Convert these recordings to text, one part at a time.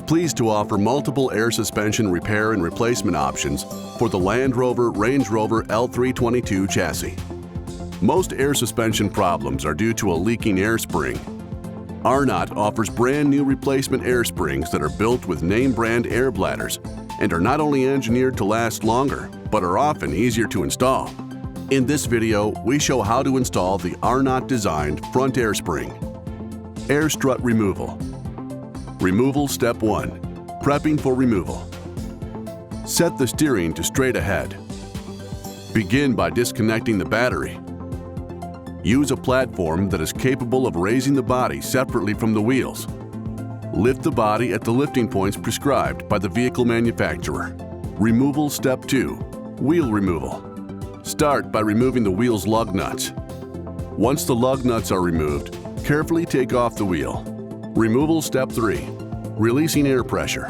pleased to offer multiple air suspension repair and replacement options for the Range Rover L322 chassis. Most air suspension problems are due to a leaking air spring. Arnott offers brand new replacement air springs that are built with name brand air bladders and are not only engineered to last longer, but are often easier to install. In this video, we show how to install the Arnott-designed front air spring. Air strut removal. Removal step 1. Prepping for removal. Set the steering to straight ahead. Begin by disconnecting the battery. Use a platform that is capable of raising the body separately from the wheels. Lift the body at the lifting points prescribed by the vehicle manufacturer. Removal step 2. Wheel removal. Start by removing the wheel's lug nuts. Once the lug nuts are removed, carefully take off the wheel. Removal step 3. Releasing air pressure.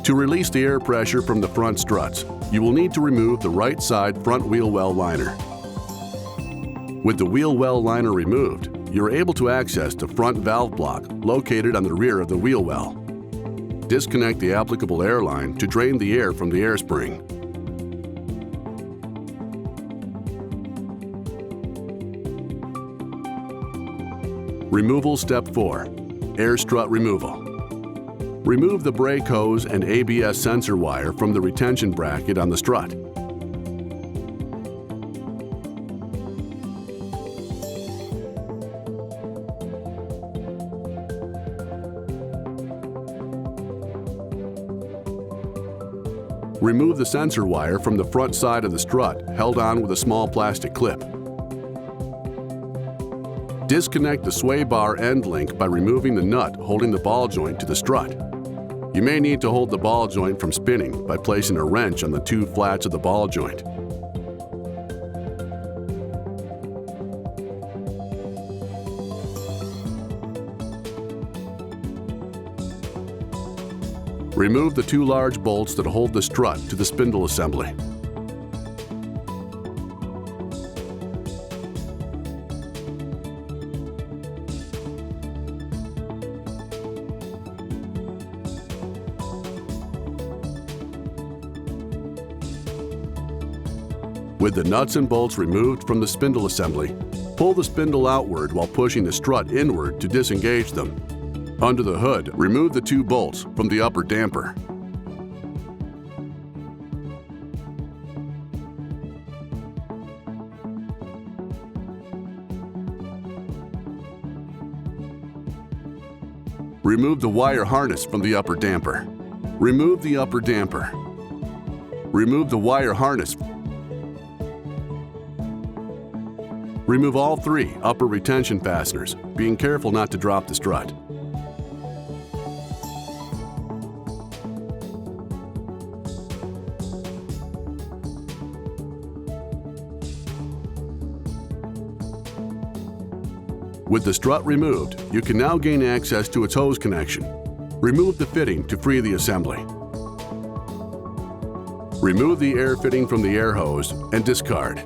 To release the air pressure from the front struts, you will need to remove the right side front wheel well liner. With the wheel well liner removed, you're able to access the front valve block located on the rear of the wheel well. Disconnect the applicable air line to drain the air from the air spring. Removal step 4. Air strut removal. Remove the brake hose and ABS sensor wire from the retention bracket on the strut. Remove the sensor wire from the front side of the strut, held on with a small plastic clip. Disconnect the sway bar end link by removing the nut holding the ball joint to the strut. You may need to hold the ball joint from spinning by placing a wrench on the two flats of the ball joint. Remove the two large bolts that hold the strut to the spindle assembly. With the nuts and bolts removed from the spindle assembly, pull the spindle outward while pushing the strut inward to disengage them. Under the hood, remove the two bolts from the upper damper. Remove the wire harness from the upper damper. Remove the upper damper. Remove the wire harness. Remove all three upper retention fasteners, being careful not to drop the strut. With the strut removed, you can now gain access to its hose connection. Remove the fitting to free the assembly. Remove the air fitting from the air hose and discard.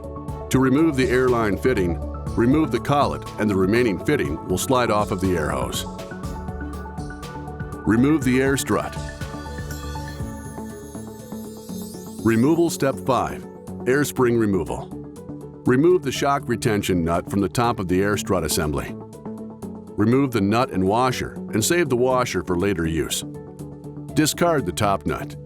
To remove the airline fitting, remove the collet and the remaining fitting will slide off of the air hose. Remove the air strut. Removal step 5. Air spring removal. Remove the shock retention nut from the top of the air strut assembly. Remove the nut and washer and save the washer for later use. Discard the top nut.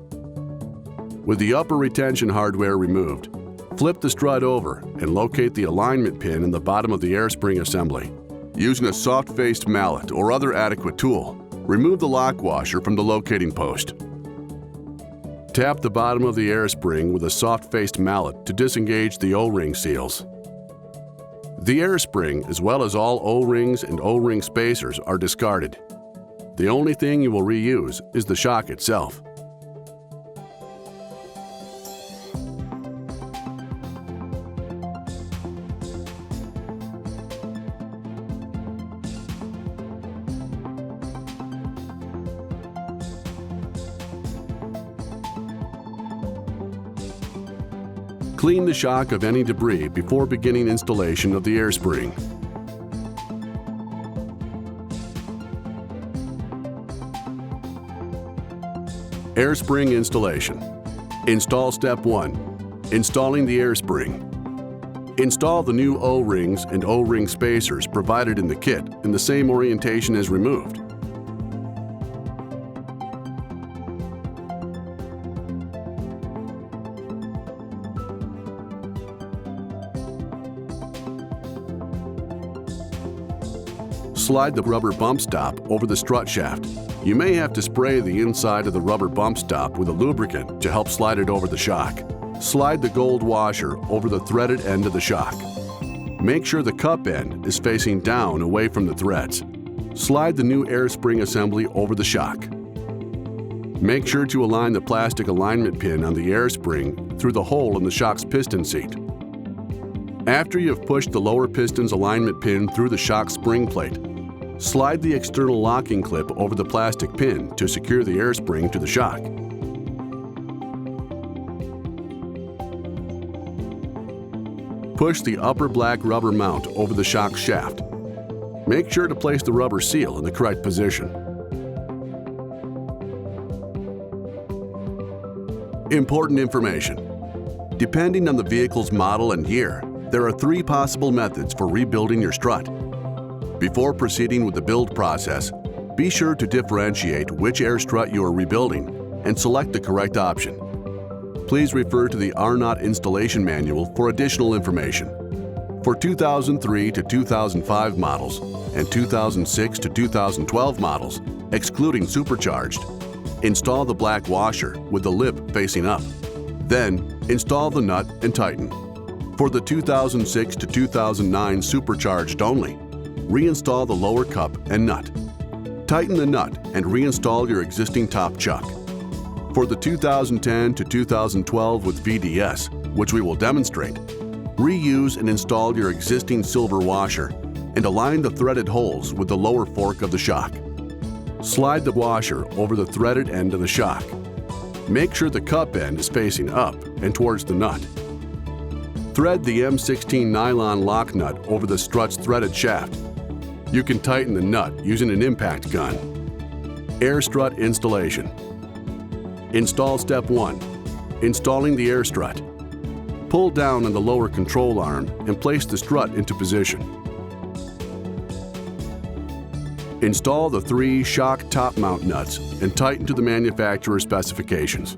With the upper retention hardware removed, flip the strut over and locate the alignment pin in the bottom of the air spring assembly. Using a soft-faced mallet or other adequate tool, remove the lock washer from the locating post. Tap the bottom of the air spring with a soft-faced mallet to disengage the O-ring seals. The air spring, as well as all O-rings and O-ring spacers, are discarded. The only thing you will reuse is the shock itself. Clean the shock of any debris before beginning installation of the air spring. Air spring installation. Install step 1. Installing the air spring. Install the new O-rings and O-ring spacers provided in the kit in the same orientation as removed. Slide the rubber bump stop over the strut shaft. You may have to spray the inside of the rubber bump stop with a lubricant to help slide it over the shock. Slide the gold washer over the threaded end of the shock. Make sure the cup end is facing down away from the threads. Slide the new air spring assembly over the shock. Make sure to align the plastic alignment pin on the air spring through the hole in the shock's piston seat. After you have pushed the lower piston's alignment pin through the shock spring plate, slide the external locking clip over the plastic pin to secure the air spring to the shock. Push the upper black rubber mount over the shock shaft. Make sure to place the rubber seal in the correct position. Important information. Depending on the vehicle's model and year, there are 3 possible methods for rebuilding your strut. Before proceeding with the build process, be sure to differentiate which air strut you are rebuilding and select the correct option. Please refer to the Arnott installation manual for additional information. For 2003 to 2005 models and 2006 to 2012 models, excluding supercharged, install the black washer with the lip facing up. Then, install the nut and tighten. For the 2006 to 2009 supercharged only, reinstall the lower cup and nut. Tighten the nut and reinstall your existing top chuck. For the 2010 to 2012 with VDS, which we will demonstrate, reuse and install your existing silver washer and align the threaded holes with the lower fork of the shock. Slide the washer over the threaded end of the shock. Make sure the cup end is facing up and towards the nut. Thread the M16 nylon lock nut over the strut's threaded shaft. You can tighten the nut using an impact gun. Air strut installation. Install step 1. Installing the air strut. Pull down on the lower control arm and place the strut into position. Install the 3 shock top mount nuts and tighten to the manufacturer's specifications.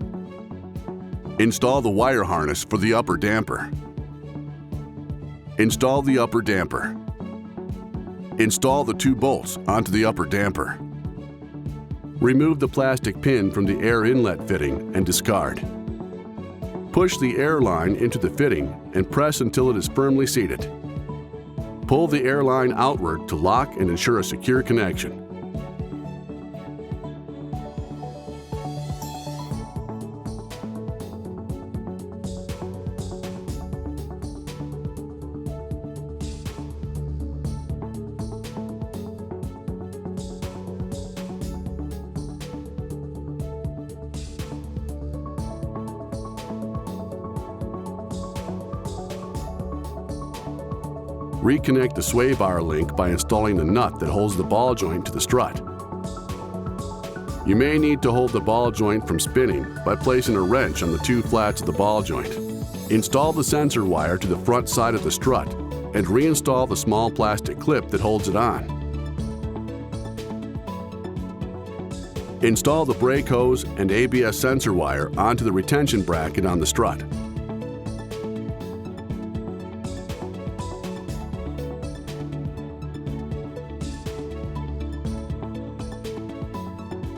Install the wire harness for the upper damper. Install the upper damper. Install the 2 bolts onto the upper damper. Remove the plastic pin from the air inlet fitting and discard. Push the air line into the fitting and press until it is firmly seated. Pull the air line outward to lock and ensure a secure connection. Reconnect the sway bar link by installing the nut that holds the ball joint to the strut. You may need to hold the ball joint from spinning by placing a wrench on the 2 flats of the ball joint. Install the sensor wire to the front side of the strut and reinstall the small plastic clip that holds it on. Install the brake hose and ABS sensor wire onto the retention bracket on the strut.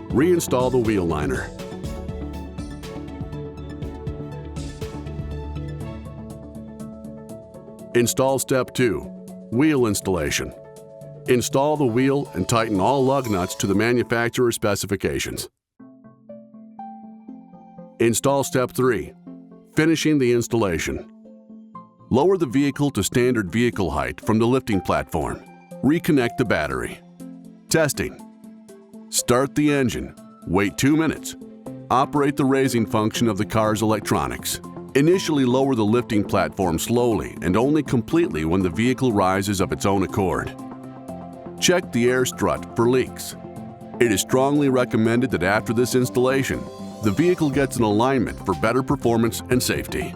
Reinstall the wheel liner. Install step 2, wheel installation. Install the wheel and tighten all lug nuts to the manufacturer's specifications. Install step 3, finishing the installation. Lower the vehicle to standard vehicle height from the lifting platform. Reconnect the battery. Testing. Start the engine. Wait 2 minutes. Operate the raising function of the car's electronics. Initially lower the lifting platform slowly and only completely when the vehicle rises of its own accord. Check the air strut for leaks. It is strongly recommended that after this installation, the vehicle gets an alignment for better performance and safety.